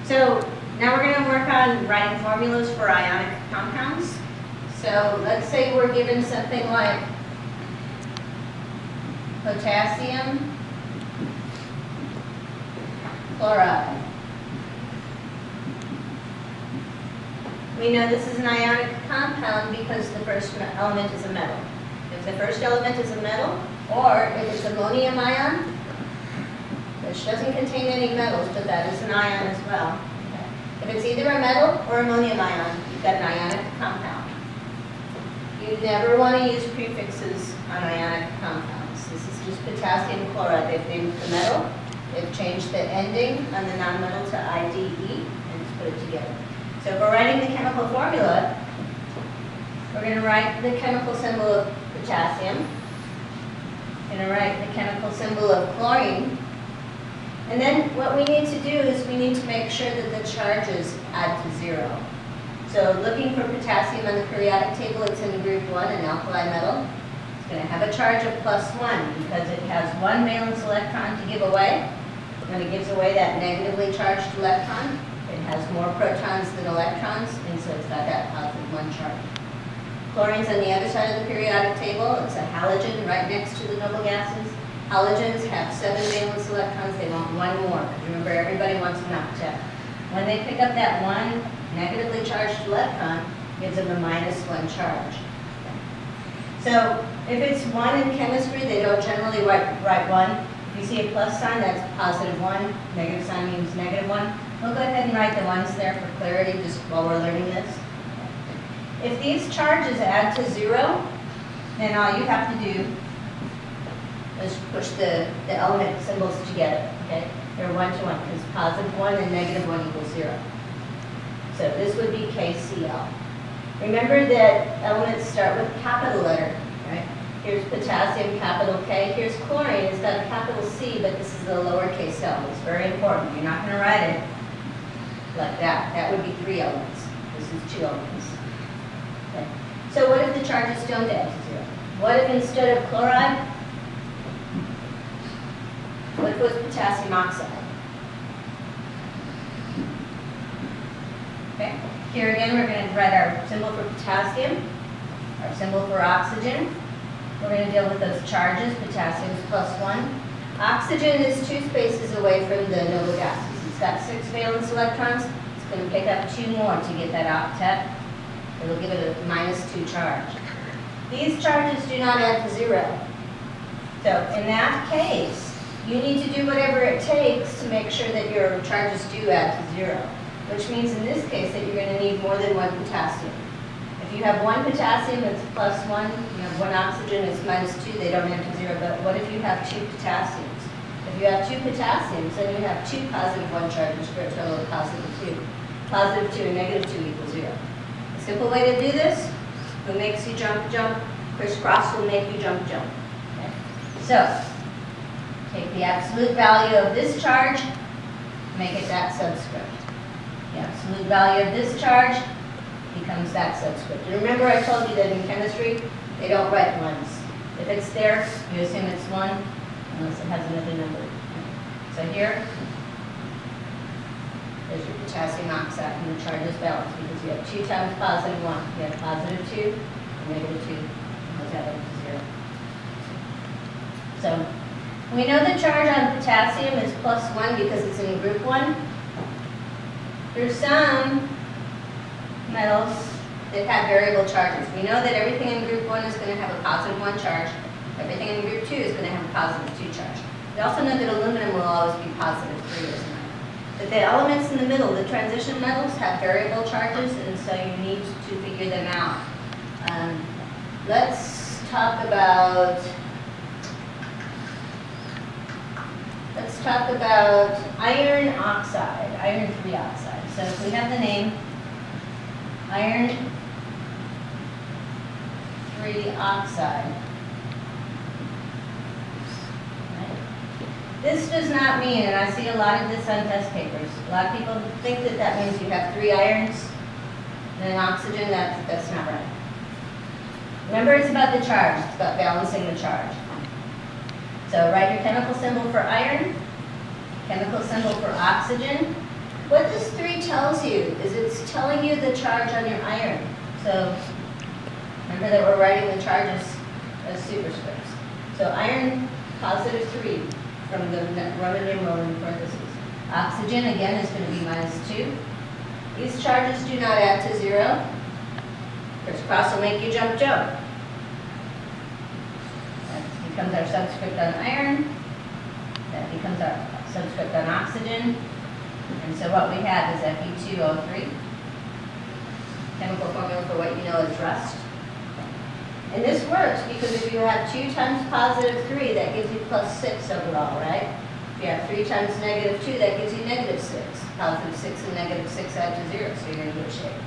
So now we're going to work on writing formulas for ionic compounds. So let's say we're given something like potassium chloride. We know this is an ionic compound because the first element is a metal. If the first element is a metal, or if it's ammonium ion, which doesn't contain any metals, but that is an ion as well. Okay. If it's either a metal or ammonium ion, you've got an ionic compound. You never want to use prefixes on ionic compounds. This is just potassium chloride. They've named the metal. They've changed the ending on the nonmetal to IDE and just put it together. So if we're writing the chemical formula, we're going to write the chemical symbol of potassium. We're going to write the chemical symbol of chlorine. And then what we need to do is we need to make sure that the charges add to 0. So looking for potassium on the periodic table, it's in group 1, an alkali metal. It's going to have a charge of +1 because it has one valence electron to give away. When it gives away that negatively charged electron, it has more protons than electrons, and so it's got that +1 charge. Chlorine's on the other side of the periodic table. It's a halogen right next to the noble gases. Halogens have 7 valence electrons. They want one more. Remember, everybody wants an octet. When they pick up that one negatively charged electron, it gives them a -1 charge. So if it's 1 in chemistry, they don't generally write 1. If you see a plus sign, that's +1. Negative sign means -1. We'll go ahead and write the ones there for clarity just while we're learning this. If these charges add to 0, then all you have to do is push the element symbols together. Okay? They're 1 to 1 because +1 and -1 equals 0. So this would be KCl. Remember that elements start with a capital letter, right? Here's potassium, capital K. Here's chlorine. It's got a capital C, but this is a lowercase l. It's very important. You're not going to write it like that. That would be 3 elements. This is 2 elements. Okay. So what if the charges don't add to 0? What if instead of chloride, what if it was potassium oxide? Okay. Here again, we're going to write our symbol for potassium, our symbol for oxygen. We're going to deal with those charges. Potassium is +1. Oxygen is 2 spaces away from the noble gases. It's got 6 valence electrons. It's going to pick up 2 more to get that octet. It'll give it a -2 charge. These charges do not add to 0. So in that case, you need to do whatever it takes to make sure that your charges do add to 0, which means in this case that you're going to need more than 1 potassium. If you have 1 potassium, it's +1. You have 1 oxygen, it's -2. They don't add to 0. But what if you have 2 potassiums? If you have 2 potassiums, then you have 2 +1 charges for a total of +2. +2 and -2 equals 0. A simple way to do this: who makes you jump, jump? Crisscross will make you jump, jump. Okay. So take the absolute value of this charge, make it that subscript. The absolute value of this charge becomes that subscript. And remember, I told you that in chemistry, they don't write ones. If it's there, you assume it's 1, unless it has another number. So here, there's your potassium oxide, and the charge is balanced because you have 2 times +1. You have +2 and -2, and those add up to 0. So we know the charge on potassium is +1 because it's in group 1. There's some metals that have variable charges. We know that everything in group 1 is going to have a +1 charge. Everything in group 2 is going to have a +2 charge. We also know that aluminum will always be +3 as an ion. But the elements in the middle, the transition metals, have variable charges, and so you need to figure them out. Let's talk about iron oxide, iron 3 oxide. So if we have the name iron 3 oxide. Right. This does not mean, and I see a lot of this on test papers, a lot of people think that that means you have 3 irons and an oxygen. That's not right. Remember, it's about the charge. It's about balancing the charge. So write your chemical symbol for iron, chemical symbol for oxygen. What does 3 tells you is it's telling you the charge on your iron. So remember that we're writing the charges as superscripts. So iron +3 from the Roman numeral in parentheses. Oxygen again is going to be -2. These charges do not add to 0. Crisscross will make you jump. That becomes our subscript on iron. That becomes our subscript on oxygen. And so what we have is Fe2O3. Chemical formula for what you know as rust. And this works because if you have 2 times +3, that gives you +6 overall, right? If you have 3 times -2, that gives you -6. +6 and -6 add to 0, so you're in good shape.